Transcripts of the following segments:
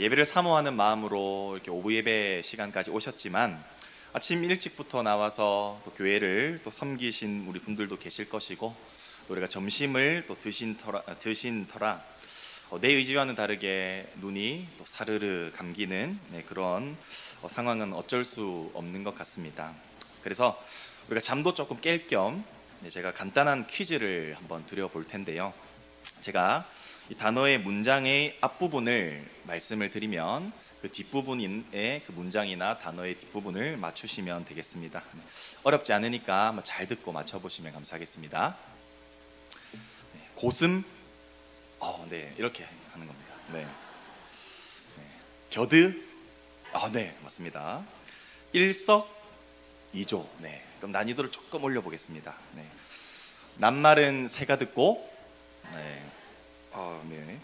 예배를 사모하는 마음으로 이렇게 오후 예배 시간까지 오셨지만 아침 일찍부터 나와서 또 교회를 또 섬기신 우리 분들도 계실 것이고, 또 우리가 점심을 또 드신 터라 내 의지와는 다르게 눈이 또 사르르 감기는 그런 상황은 어쩔 수 없는 것 같습니다. 그래서 우리가 잠도 조금 깰 겸 제가 간단한 퀴즈를 한번 드려볼 텐데요. 제가 이 단어의 문장의 앞부분을 말씀을 드리면 그 뒷부분의 그 문장이나 단어의 뒷부분을 맞추시면 되겠습니다. 어렵지 않으니까 잘 듣고 맞춰보시면 감사하겠습니다. 고슴, 네, 이렇게 하는 겁니다. 네. 겨드, 네, 맞습니다. 일석이조, 네. 그럼 난이도를 조금 올려보겠습니다. 네. 낱말은 새가 듣고, 네. 네.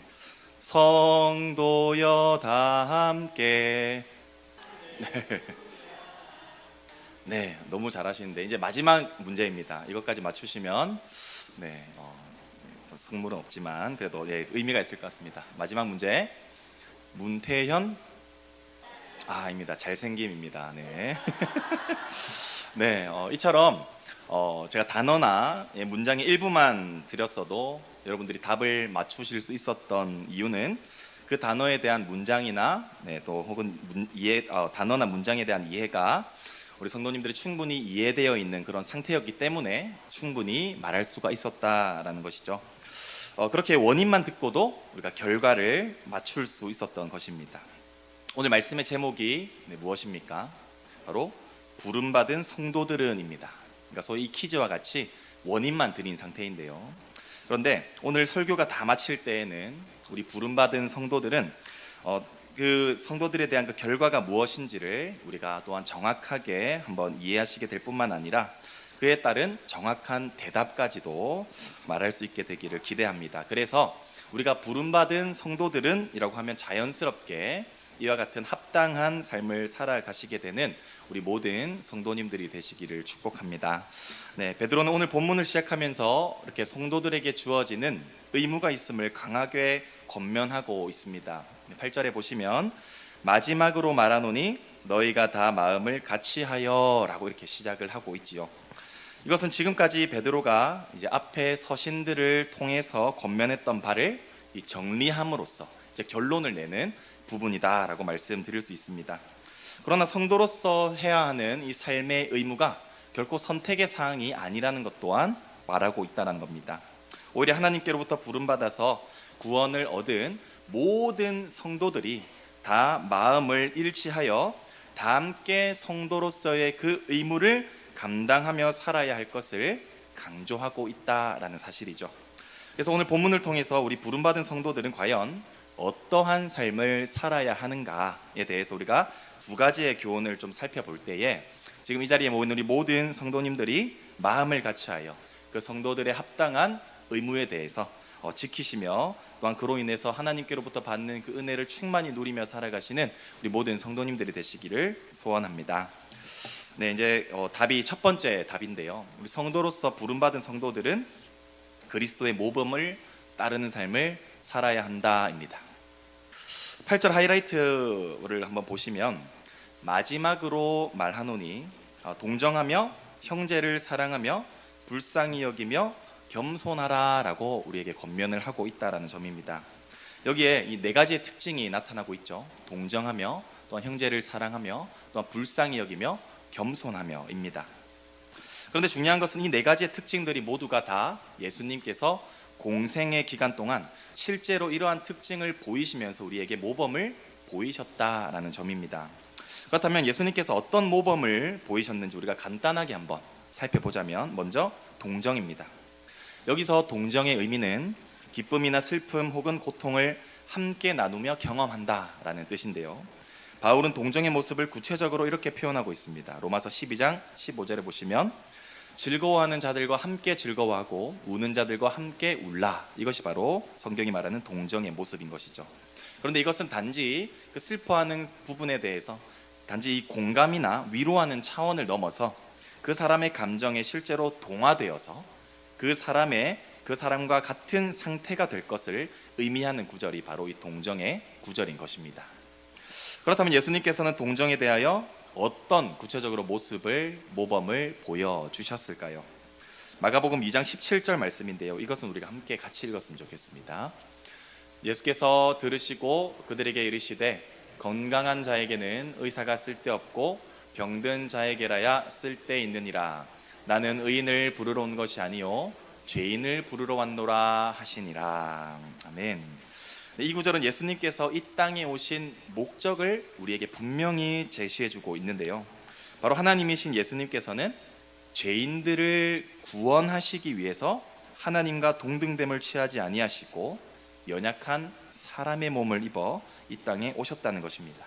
성도여 다 함께. 네. 네, 너무 잘하시는데 이제 마지막 문제입니다. 이것까지 맞추시면 선물은 없지만 그래도 의미가 있을 것 같습니다. 마지막 문제. 문태현 입니다. 잘생김입니다. 네. 네, 이처럼 제가 단어나 문장의 일부만 드렸어도 여러분들이 답을 맞추실 수 있었던 이유는 그 단어에 대한 문장이나 또 혹은 단어나 문장에 대한 이해가 우리 성도님들이 충분히 이해되어 있는 그런 상태였기 때문에 충분히 말할 수가 있었다라는 것이죠. 그렇게 원인만 듣고도 우리가 결과를 맞출 수 있었던 것입니다. 오늘 말씀의 제목이 무엇입니까? 바로 부름받은 성도들은입니다. 그러니까 소위 이 퀴즈와 같이 원인만 드린 상태인데요. 그런데 오늘 설교가 다 마칠 때에는 우리 부름받은 성도들은 그 성도들에 대한 그 결과가 무엇인지를 우리가 또한 정확하게 한번 이해하시게 될 뿐만 아니라 그에 따른 정확한 대답까지도 말할 수 있게 되기를 기대합니다. 그래서 우리가 부름받은 성도들은 이라고 하면 자연스럽게 이와 같은 합당한 삶을 살아가시게 되는 우리 모든 성도님들이 되시기를 축복합니다. 네, 베드로는 오늘 본문을 시작하면서 이렇게 성도들에게 주어지는 의무가 있음을 강하게 권면하고 있습니다. 8절에 보시면 마지막으로 말하노니 너희가 다 마음을 같이하여 라고 이렇게 시작을 하고 있지요. 이것은 지금까지 베드로가 이제 앞에 서신들을 통해서 권면했던 바를 이 정리함으로써 이제 결론을 내는 부분이다라고 말씀드릴 수 있습니다. 그러나 성도로서 해야 하는 이 삶의 의무가 결코 선택의 사항이 아니라는 것 또한 말하고 있다는 겁니다. 오히려 하나님께로부터 부름받아서 구원을 얻은 모든 성도들이 다 마음을 일치하여 다 함께 성도로서의 그 의무를 감당하며 살아야 할 것을 강조하고 있다라는 사실이죠. 그래서 오늘 본문을 통해서 우리 부름받은 성도들은 과연 어떠한 삶을 살아야 하는가에 대해서 우리가 두 가지의 교훈을 좀 살펴볼 때에 지금 이 자리에 모인 우리 모든 성도님들이 마음을 같이하여 그 성도들의 합당한 의무에 대해서 지키시며 또한 그로 인해서 하나님께로부터 받는 그 은혜를 충만히 누리며 살아가시는 우리 모든 성도님들이 되시기를 소원합니다. 네, 이제 답이 첫 번째 답인데요. 우리 성도로서 부름받은 성도들은 그리스도의 모범을 따르는 삶을 살아야 한다입니다. 8절 하이라이트를 한번 보시면 마지막으로 말하노니 동정하며 형제를 사랑하며 불쌍히 여기며 겸손하라 라고 우리에게 권면을 하고 있다는 점입니다. 여기에 이 네 가지의 특징이 나타나고 있죠. 동정하며 또한 형제를 사랑하며 또한 불쌍히 여기며 겸손하며 입니다. 그런데 중요한 것은 이 네 가지의 특징들이 모두가 다 예수님께서 공생의 기간 동안 실제로 이러한 특징을 보이시면서 우리에게 모범을 보이셨다라는 점입니다. 그렇다면 예수님께서 어떤 모범을 보이셨는지 우리가 간단하게 한번 살펴보자면 먼저 동정입니다. 여기서 동정의 의미는 기쁨이나 슬픔 혹은 고통을 함께 나누며 경험한다라는 뜻인데요. 바울은 동정의 모습을 구체적으로 이렇게 표현하고 있습니다. 로마서 12장 15절에 보시면 즐거워하는 자들과 함께 즐거워하고 우는 자들과 함께 울라. 이것이 바로 성경이 말하는 동정의 모습인 것이죠. 그런데 이것은 단지 그 슬퍼하는 부분에 대해서 단지 이 공감이나 위로하는 차원을 넘어서 그 사람의 감정에 실제로 동화되어서 그 사람과 같은 상태가 될 것을 의미하는 구절이 바로 이 동정의 구절인 것입니다. 그렇다면 예수님께서는 동정에 대하여 어떤 구체적으로 모범을 보여주셨을까요? 마가복음 2장 17절 말씀인데요, 이것은 우리가 함께 같이 읽었으면 좋겠습니다. 예수께서 들으시고 그들에게 이르시되 건강한 자에게는 의사가 쓸데없고 병든 자에게라야 쓸데있느니라. 나는 의인을 부르러 온 것이 아니요 죄인을 부르러 왔노라 하시니라. 아멘. 이 구절은 예수님께서 이 땅에 오신 목적을 우리에게 분명히 제시해주고 있는데요, 바로 하나님이신 예수님께서는 죄인들을 구원하시기 위해서 하나님과 동등됨을 취하지 아니하시고 연약한 사람의 몸을 입어 이 땅에 오셨다는 것입니다.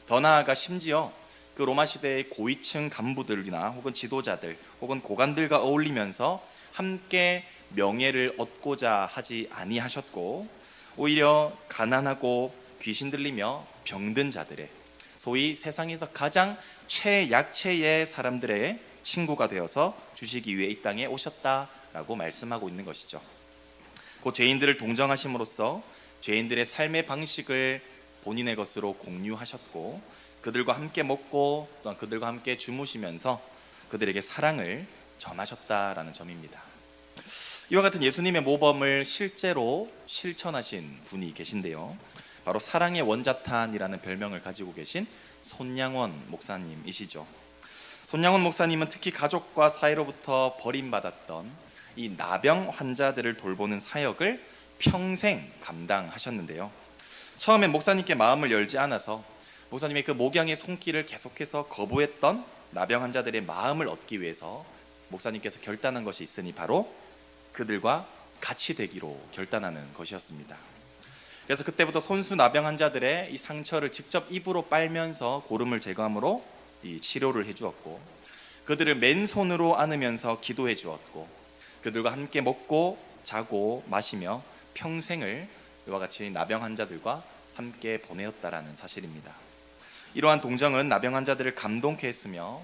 더 나아가 심지어 그 로마 시대의 고위층 간부들이나 혹은 지도자들 혹은 고관들과 어울리면서 함께 명예를 얻고자 하지 아니하셨고, 오히려 가난하고 귀신 들리며 병든 자들의, 소위 세상에서 가장 최약체의 사람들의 친구가 되어서 주시기 위해 이 땅에 오셨다라고 말씀하고 있는 것이죠. 그 죄인들을 동정하심으로써 죄인들의 삶의 방식을 본인의 것으로 공유하셨고, 그들과 함께 먹고 또한 그들과 함께 주무시면서 그들에게 사랑을 전하셨다라는 점입니다. 이와 같은 예수님의 모범을 실제로 실천하신 분이 계신데요, 바로 사랑의 원자탄이라는 별명을 가지고 계신 손양원 목사님이시죠. 손양원 목사님은 특히 가족과 사회로부터 버림받았던 이 나병 환자들을 돌보는 사역을 평생 감당하셨는데요, 처음엔 목사님께 마음을 열지 않아서 목사님의 그 목양의 손길을 계속해서 거부했던 나병 환자들의 마음을 얻기 위해서 목사님께서 결단한 것이 있으니 바로 그들과 같이 되기로 결단하는 것이었습니다. 그래서 그때부터 손수 나병 환자들의 이 상처를 직접 입으로 빨면서 고름을 제거함으로 이 치료를 해주었고, 그들을 맨손으로 안으면서 기도해 주었고, 그들과 함께 먹고 자고 마시며 평생을 이와 같이 나병 환자들과 함께 보내었다라는 사실입니다. 이러한 동정은 나병 환자들을 감동케 했으며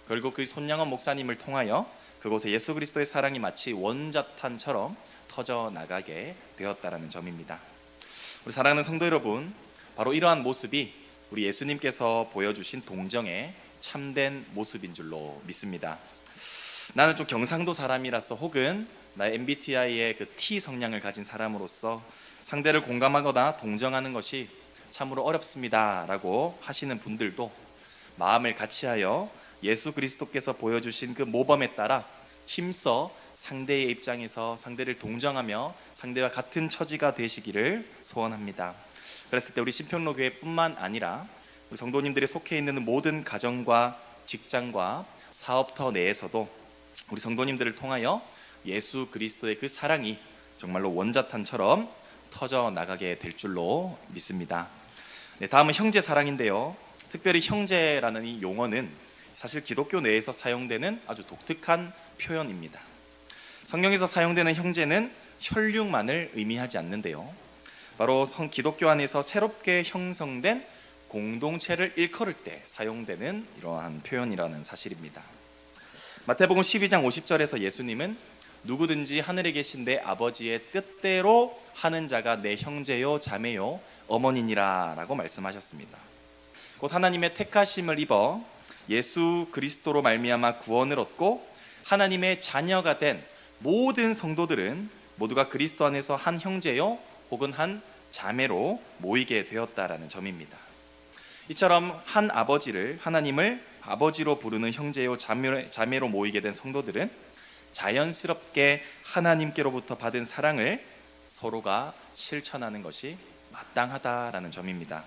결국 그 손양원 목사님을 통하여 그곳에 예수 그리스도의 사랑이 마치 원자탄처럼 터져 나가게 되었다라는 점입니다. 우리 사랑하는 성도 여러분, 바로 이러한 모습이 우리 예수님께서 보여주신 동정의 참된 모습인 줄로 믿습니다. 나는 좀 경상도 사람이라서 혹은 나의 MBTI의 그 T 성향을 가진 사람으로서 상대를 공감하거나 동정하는 것이 참으로 어렵습니다 라고 하시는 분들도 마음을 같이하여 예수 그리스도께서 보여주신 그 모범에 따라 힘써 상대의 입장에서 상대를 동정하며 상대와 같은 처지가 되시기를 소원합니다. 그랬을 때 우리 신평로교회뿐만 아니라 우리 성도님들이 속해 있는 모든 가정과 직장과 사업터 내에서도 우리 성도님들을 통하여 예수 그리스도의 그 사랑이 정말로 원자탄처럼 터져 나가게 될 줄로 믿습니다. 네, 다음은 형제 사랑인데요, 특별히 형제라는 이 용어는 사실 기독교 내에서 사용되는 아주 독특한 표현입니다. 성경에서 사용되는 형제는 혈육만을 의미하지 않는데요, 바로 기독교 안에서 새롭게 형성된 공동체를 일컬을 때 사용되는 이러한 표현이라는 사실입니다. 마태복음 12장 50절에서 예수님은 누구든지 하늘에 계신 내 아버지의 뜻대로 하는 자가 내 형제요 자매요 어머니니라 라고 말씀하셨습니다. 곧 하나님의 택하심을 입어 예수 그리스도로 말미암아 구원을 얻고 하나님의 자녀가 된 모든 성도들은 모두가 그리스도 안에서 한 형제요 혹은 한 자매로 모이게 되었다라는 점입니다. 이처럼 한 아버지를, 하나님을 아버지로 부르는 형제요 자매로 모이게 된 성도들은 자연스럽게 하나님께로부터 받은 사랑을 서로가 실천하는 것이 마땅하다라는 점입니다.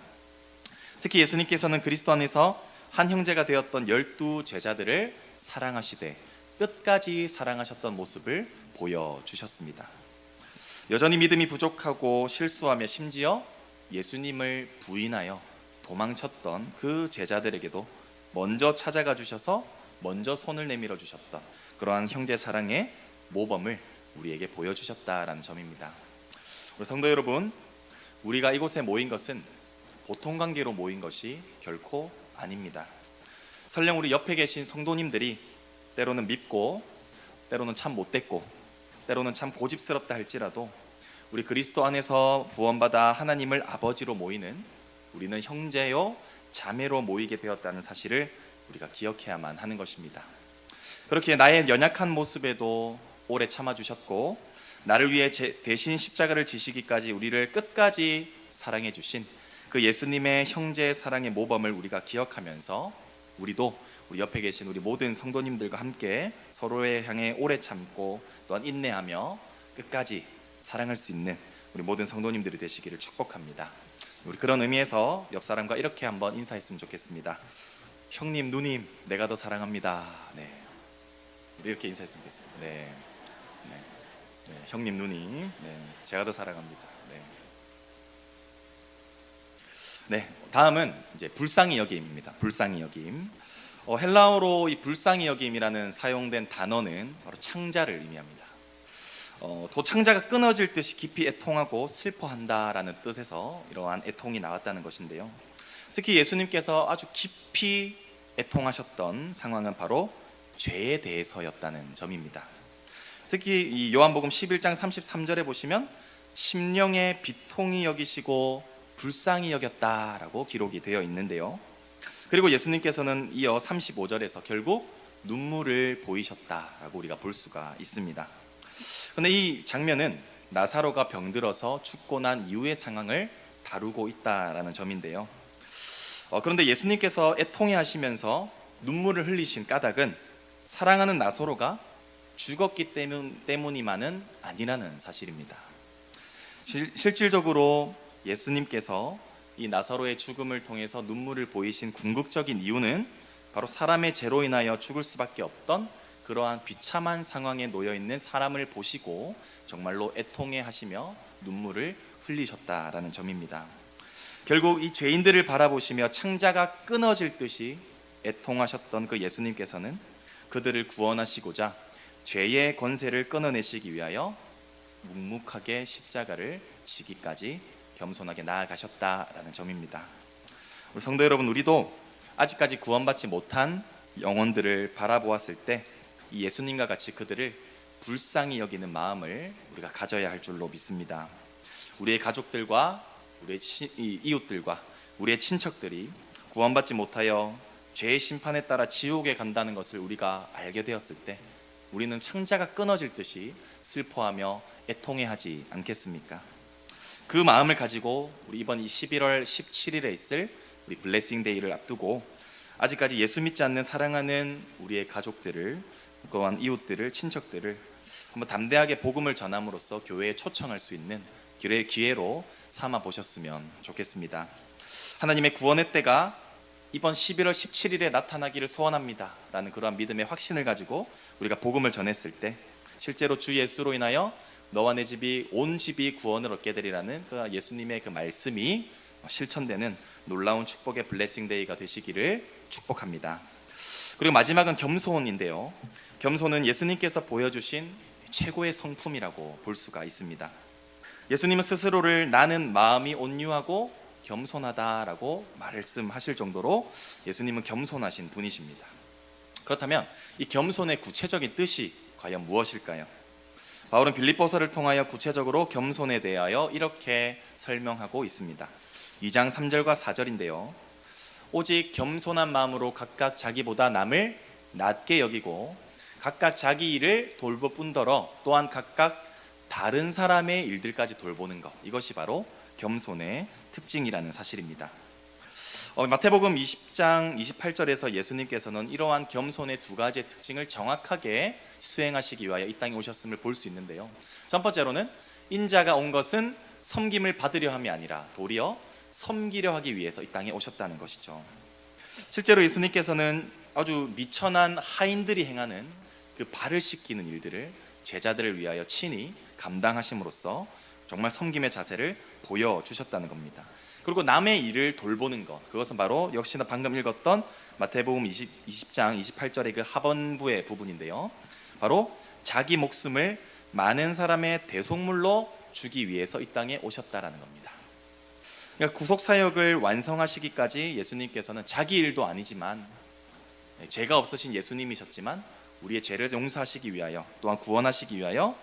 특히 예수님께서는 그리스도 안에서 한 형제가 되었던 12 제자들을 사랑하시되 끝까지 사랑하셨던 모습을 보여주셨습니다. 여전히 믿음이 부족하고 실수하며 심지어 예수님을 부인하여 도망쳤던 그 제자들에게도 먼저 찾아가 주셔서 먼저 손을 내밀어 주셨던 그러한 형제 사랑의 모범을 우리에게 보여주셨다라는 점입니다. 우리 성도 여러분, 우리가 이곳에 모인 것은 보통 관계로 모인 것이 결코 아닙니다. 설령 우리 옆에 계신 성도님들이 때로는 밉고 때로는 참 못됐고 때로는 참 고집스럽다 할지라도 우리 그리스도 안에서 구원받아 하나님을 아버지로 모이는 우리는 형제요 자매로 모이게 되었다는 사실을 우리가 기억해야만 하는 것입니다. 그렇게 나의 연약한 모습에도 오래 참아주셨고 나를 위해 대신 십자가를 지시기까지 우리를 끝까지 사랑해 주신 그 예수님의 형제의 사랑의 모범을 우리가 기억하면서 우리도 우리 옆에 계신 우리 모든 성도님들과 함께 서로에 향해 오래 참고 또한 인내하며 끝까지 사랑할 수 있는 우리 모든 성도님들이 되시기를 축복합니다. 우리 그런 의미에서 옆 사람과 이렇게 한번 인사했으면 좋겠습니다. 형님, 누님, 내가 더 사랑합니다. 네, 이렇게 인사했으면 좋겠습니다. 네. 네, 형님, 누님, 네, 제가 더 사랑합니다. 네, 다음은 이제 불쌍히 여김입니다. 불쌍히 여김. 헬라어로 이 불쌍히 여김이라는 사용된 단어는 바로 창자를 의미합니다. 도창자가 끊어질 듯이 깊이 애통하고 슬퍼한다라는 뜻에서 이러한 애통이 나왔다는 것인데요. 특히 예수님께서 아주 깊이 애통하셨던 상황은 바로 죄에 대해서였다는 점입니다. 특히 이 요한복음 11장 33절에 보시면 심령의 비통히 여기시고 불쌍히 여겼다라고 기록이 되어 있는데요. 그리고 예수님께서는 이어 35절에서 결국 눈물을 보이셨다라고 우리가 볼 수가 있습니다. 그런데 이 장면은 나사로가 병들어서 죽고 난 이후의 상황을 다루고 있다라는 점인데요. 그런데 예수님께서 애통해 하시면서 눈물을 흘리신 까닭은 사랑하는 나사로가 죽었기 때문이만은 아니라는 사실입니다. 실질적으로 예수님께서 이 나사로의 죽음을 통해서 눈물을 보이신 궁극적인 이유는 바로 사람의 죄로 인하여 죽을 수밖에 없던 그러한 비참한 상황에 놓여 있는 사람을 보시고 정말로 애통해 하시며 눈물을 흘리셨다라는 점입니다. 결국 이 죄인들을 바라보시며 창자가 끊어질 듯이 애통하셨던 그 예수님께서는 그들을 구원하시고자 죄의 권세를 끊어내시기 위하여 묵묵하게 십자가를 지기까지 겸손하게 나아가셨다라는 점입니다. 우리 성도 여러분, 우리도 아직까지 구원받지 못한 영혼들을 바라보았을 때 이 예수님과 같이 그들을 불쌍히 여기는 마음을 우리가 가져야 할 줄로 믿습니다. 우리의 가족들과 우리의 이웃들과 우리의 친척들이 구원받지 못하여 죄의 심판에 따라 지옥에 간다는 것을 우리가 알게 되었을 때 우리는 창자가 끊어질 듯이 슬퍼하며 애통해하지 않겠습니까? 그 마음을 가지고 우리 이번 11월 17일에 있을 우리 블레싱 데이를 앞두고 아직까지 예수 믿지 않는 사랑하는 우리의 가족들을, 또한 이웃들을, 친척들을 한번 담대하게 복음을 전함으로써 교회에 초청할 수 있는 기회로 삼아 보셨으면 좋겠습니다. 하나님의 구원의 때가 이번 11월 17일에 나타나기를 소원합니다 라는 그러한 믿음의 확신을 가지고 우리가 복음을 전했을 때 실제로 주 예수로 인하여 너와 내 집이 온 집이 구원을 얻게 되리라는 그 예수님의 그 말씀이 실천되는 놀라운 축복의 블레싱 데이가 되시기를 축복합니다. 그리고 마지막은 겸손인데요. 겸손은 예수님께서 보여주신 최고의 성품이라고 볼 수가 있습니다. 예수님은 스스로를 나는 마음이 온유하고 겸손하다라고 말씀하실 정도로 예수님은 겸손하신 분이십니다. 그렇다면 이 겸손의 구체적인 뜻이 과연 무엇일까요? 바울은 빌립보서를 통하여 구체적으로 겸손에 대하여 이렇게 설명하고 있습니다. 2장 3절과 4절인데요. 오직 겸손한 마음으로 각각 자기보다 남을 낮게 여기고 각각 자기 일을 돌볼 뿐더러 또한 각각 다른 사람의 일들까지 돌보는 것, 이것이 바로 겸손의 특징이라는 사실입니다. 마태복음 20장 28절에서 예수님께서는 이러한 겸손의 두 가지의 특징을 정확하게 수행하시기 위하여 이 땅에 오셨음을 볼 수 있는데요. 첫 번째로는 인자가 온 것은 섬김을 받으려 함이 아니라 도리어 섬기려 하기 위해서 이 땅에 오셨다는 것이죠. 실제로 예수님께서는 아주 미천한 하인들이 행하는 그 발을 씻기는 일들을 제자들을 위하여 친히 감당하심으로써 정말 섬김의 자세를 보여주셨다는 겁니다. 그리고 남의 일을 돌보는 것, 그것은 바로 역시나 방금 읽었던 마태복음 20장 28절의 그 하반부의 부분인데요. 바로 자기 목숨을 많은 사람의 대속물로 주기 위해서 이 땅에 오셨다라는 겁니다. 그러니까 구속사역을 완성하시기까지 예수님께서는 자기 일도 아니지만 죄가 없으신 예수님이셨지만 우리의 죄를 용서하시기 위하여 또한 구원하시기 위하여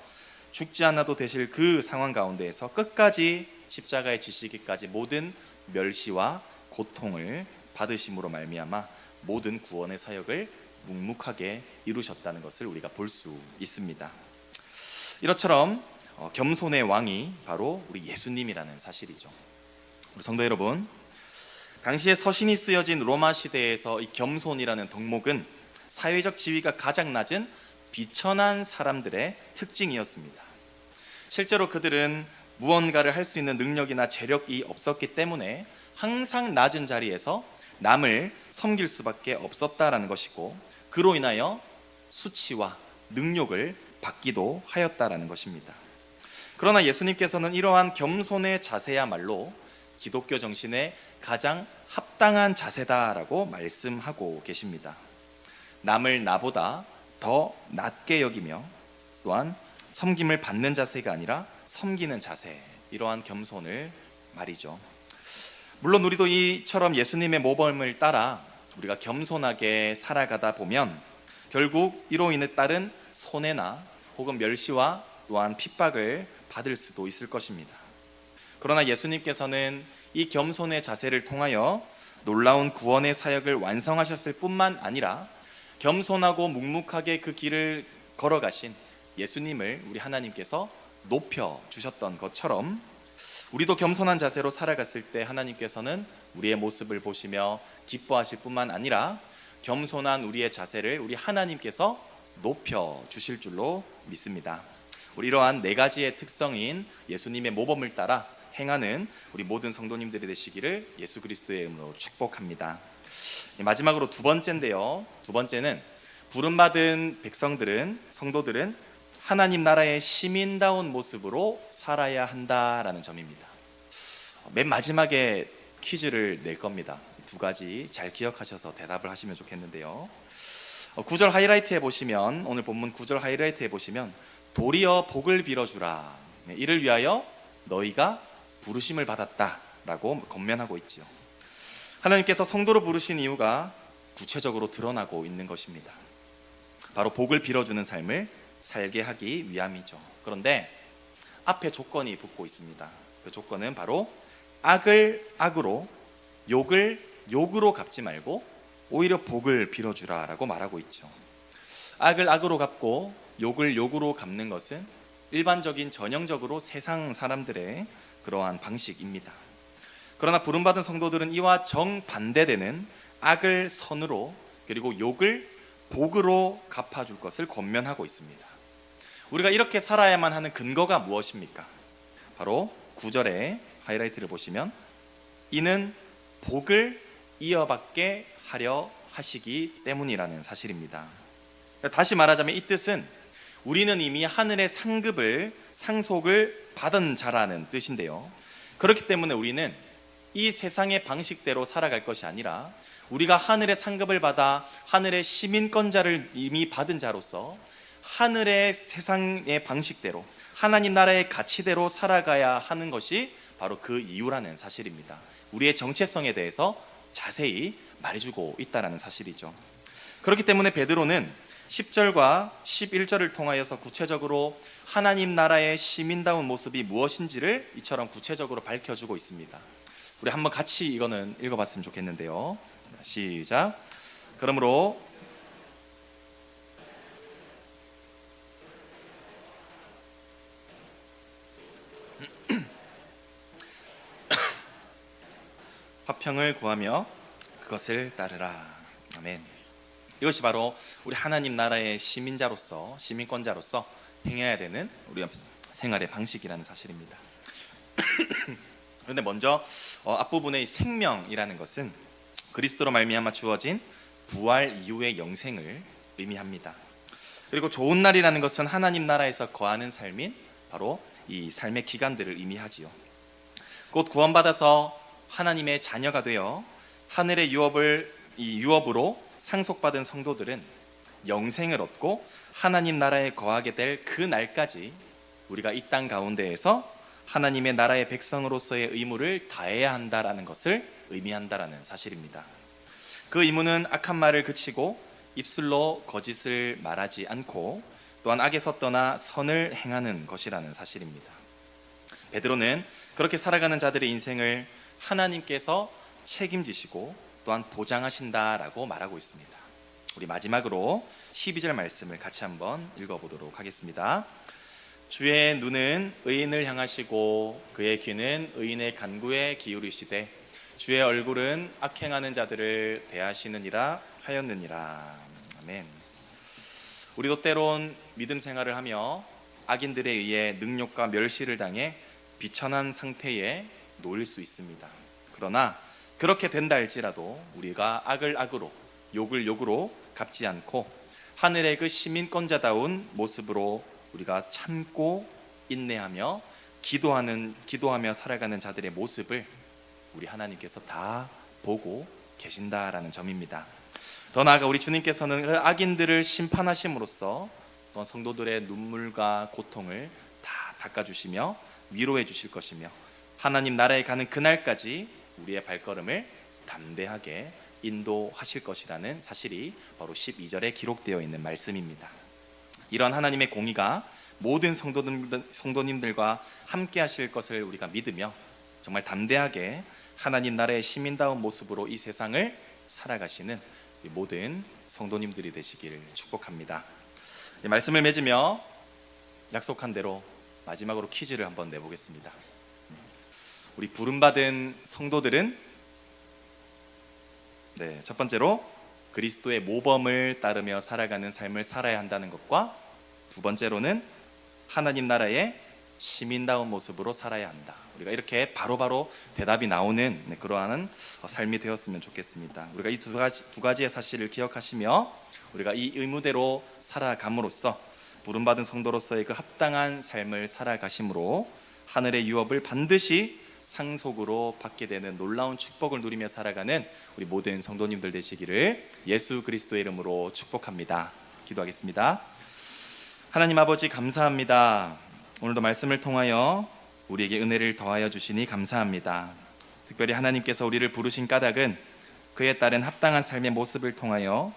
죽지 않아도 되실 그 상황 가운데에서 끝까지 십자가에 지시기까지 모든 멸시와 고통을 받으심으로 말미암아 모든 구원의 사역을 묵묵하게 이루셨다는 것을 우리가 볼 수 있습니다. 이것처럼 겸손의 왕이 바로 우리 예수님이라는 사실이죠. 우리 성도 여러분, 당시에 서신이 쓰여진 로마 시대에서 이 겸손이라는 덕목은 사회적 지위가 가장 낮은 비천한 사람들의 특징이었습니다. 실제로 그들은 무언가를 할 수 있는 능력이나 재력이 없었기 때문에 항상 낮은 자리에서 남을 섬길 수밖에 없었다라는 것이고, 그로 인하여 수치와 능욕을 받기도 하였다라는 것입니다. 그러나 예수님께서는 이러한 겸손의 자세야말로 기독교 정신의 가장 합당한 자세다라고 말씀하고 계십니다. 남을 나보다 더 낮게 여기며 또한 섬김을 받는 자세가 아니라 섬기는 자세, 이러한 겸손을 말이죠. 물론 우리도 이처럼 예수님의 모범을 따라 우리가 겸손하게 살아가다 보면 결국 이로 인해 따른 손해나 혹은 멸시와 또한 핍박을 받을 수도 있을 것입니다. 그러나 예수님께서는 이 겸손의 자세를 통하여 놀라운 구원의 사역을 완성하셨을 뿐만 아니라 겸손하고 묵묵하게 그 길을 걸어가신 예수님을 우리 하나님께서 높여주셨던 것처럼 우리도 겸손한 자세로 살아갔을 때 하나님께서는 우리의 모습을 보시며 기뻐하실 뿐만 아니라 겸손한 우리의 자세를 우리 하나님께서 높여주실 줄로 믿습니다. 우리 이러한 네 가지의 특성인 예수님의 모범을 따라 행하는 우리 모든 성도님들이 되시기를 예수 그리스도의 이름으로 축복합니다. 마지막으로 두 번째인데요, 두 번째는 부름받은 백성들은, 성도들은 하나님 나라의 시민다운 모습으로 살아야 한다라는 점입니다. 맨 마지막에 퀴즈를 낼 겁니다. 두 가지 잘 기억하셔서 대답을 하시면 좋겠는데요, 9절 하이라이트에 보시면, 오늘 본문 9절 하이라이트에 보시면 도리어 복을 빌어주라, 이를 위하여 너희가 부르심을 받았다라고 권면하고 있지요. 하나님께서 성도로 부르신 이유가 구체적으로 드러나고 있는 것입니다. 바로 복을 빌어주는 삶을 살게 하기 위함이죠. 그런데 앞에 조건이 붙고 있습니다. 그 조건은 바로 악을 악으로, 욕을 욕으로 갚지 말고 오히려 복을 빌어주라라고 말하고 있죠. 악을 악으로 갚고 욕을 욕으로 갚는 것은 일반적인 전형적으로 세상 사람들의 그러한 방식입니다. 그러나 부름받은 성도들은 이와 정반대되는 악을 선으로 그리고 욕을 복으로 갚아줄 것을 권면하고 있습니다. 우리가 이렇게 살아야만 하는 근거가 무엇입니까? 바로 9절의 하이라이트를 보시면 이는 복을 이어받게 하려 하시기 때문이라는 사실입니다. 다시 말하자면 이 뜻은 우리는 이미 하늘의 상속을 받은 자라는 뜻인데요, 그렇기 때문에 우리는 이 세상의 방식대로 살아갈 것이 아니라 우리가 하늘의 상급을 받아 하늘의 시민권자를 이미 받은 자로서 하늘의 세상의 방식대로 하나님 나라의 가치대로 살아가야 하는 것이 바로 그 이유라는 사실입니다. 우리의 정체성에 대해서 자세히 말해주고 있다는 사실이죠. 그렇기 때문에 베드로는 10절과 11절을 통하여서 구체적으로 하나님 나라의 시민다운 모습이 무엇인지를 이처럼 구체적으로 밝혀주고 있습니다. 우리 한번 같이 이거는 읽어봤으면 좋겠는데요. 시작. 그러므로 화평을 구하며 그것을 따르라. 아멘. 이것이 바로 우리 하나님 나라의 시민자로서, 시민권자로서 행해야 되는 우리 생활의 방식이라는 사실입니다. 그런데 먼저 앞부분의 이 생명이라는 것은 그리스도로 말미암아 주어진 부활 이후의 영생을 의미합니다. 그리고 좋은 날이라는 것은 하나님 나라에서 거하는 삶인 바로 이 삶의 기간들을 의미하지요. 곧 구원받아서 하나님의 자녀가 되어 하늘의 유업으로 상속받은 성도들은 영생을 얻고 하나님 나라에 거하게 될 그 날까지 우리가 이 땅 가운데에서 하나님의 나라의 백성으로서의 의무를 다해야 한다라는 것을 의미한다라는 사실입니다. 그 의무는 악한 말을 그치고 입술로 거짓을 말하지 않고 또한 악에서 떠나 선을 행하는 것이라는 사실입니다. 베드로는 그렇게 살아가는 자들의 인생을 하나님께서 책임지시고 또한 보장하신다라고 말하고 있습니다. 우리 마지막으로 12절 말씀을 같이 한번 읽어보도록 하겠습니다. 주의 눈은 의인을 향하시고 그의 귀는 의인의 간구에 기울이시되 주의 얼굴은 악행하는 자들을 대하시느니라 하였느니라. 아멘. 우리도 때론 믿음 생활을 하며 악인들에 의해 능욕과 멸시를 당해 비천한 상태에 놓일 수 있습니다. 그러나 그렇게 된다 할지라도 우리가 악을 악으로 욕을 욕으로 갚지 않고 하늘의 그 시민권자다운 모습으로 우리가 참고 인내하며 기도하며 살아가는 자들의 모습을 우리 하나님께서 다 보고 계신다라는 점입니다. 더 나아가 우리 주님께서는 그 악인들을 심판하심으로써 또 성도들의 눈물과 고통을 다 닦아주시며 위로해 주실 것이며 하나님 나라에 가는 그날까지 우리의 발걸음을 담대하게 인도하실 것이라는 사실이 바로 12절에 기록되어 있는 말씀입니다. 이런 하나님의 공의가 모든 성도님들과 함께 하실 것을 우리가 믿으며 정말 담대하게 하나님 나라의 시민다운 모습으로 이 세상을 살아가시는 모든 성도님들이 되시기를 축복합니다. 말씀을 맺으며 약속한 대로 마지막으로 퀴즈를 한번 내보겠습니다. 우리 부름받은 성도들은 첫 번째로 그리스도의 모범을 따르며 살아가는 삶을 살아야 한다는 것과 두 번째로는 하나님 나라의 시민다운 모습으로 살아야 한다. 우리가 이렇게 바로바로 대답이 나오는 그러한 삶이 되었으면 좋겠습니다. 우리가 이 두 가지의 사실을 기억하시며 우리가 이 의무대로 살아감으로써 부름받은 성도로서의 그 합당한 삶을 살아가심으로 하늘의 유업을 반드시 상속으로 받게 되는 놀라운 축복을 누리며 살아가는 우리 모든 성도님들 되시기를 예수 그리스도의 이름으로 축복합니다. 기도하겠습니다. 하나님 아버지 감사합니다. 오늘도 말씀을 통하여 우리에게 은혜를 더하여 주시니 감사합니다. 특별히 하나님께서 우리를 부르신 까닭은 그에 따른 합당한 삶의 모습을 통하여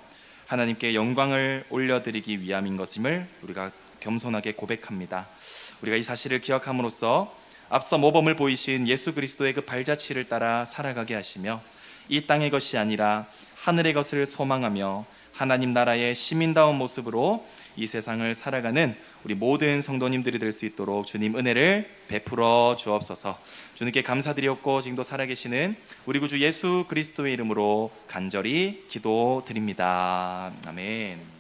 하나님께 영광을 올려드리기 위함인 것임을 우리가 겸손하게 고백합니다. 우리가 이 사실을 기억함으로써 앞서 모범을 보이신 예수 그리스도의 그 발자취를 따라 살아가게 하시며 이 땅의 것이 아니라 하늘의 것을 소망하며 하나님 나라의 시민다운 모습으로 이 세상을 살아가는 우리 모든 성도님들이 될 수 있도록 주님 은혜를 베풀어 주옵소서. 주님께 감사드리옵고 지금도 살아계시는 우리 구주 예수 그리스도의 이름으로 간절히 기도드립니다. 아멘.